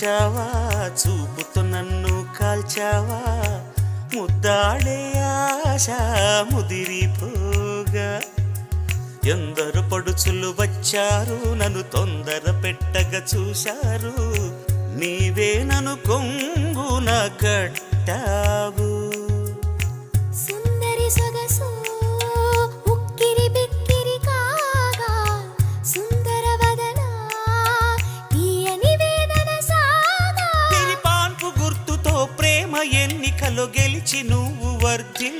వచ్చావా, చూపుతో నన్ను కాల్చావా, ముద్దాడే ఆశ ముదిరిపోగా. ఎందరు పడుచులు వచ్చారు, నన్ను తొందర పెట్టగా చూశారు, నీవే నన్ను కొంగున కట్టావు. సుందరి సొగసు ఉక్కిరి బిక్కిరి కాగా, సుందర వదన తీయని వేదన సాగా. పాన్పు గుర్తుతో ప్రేమ ఎన్నికలో గెలిచి నువ్వు వర్ధిల్లు.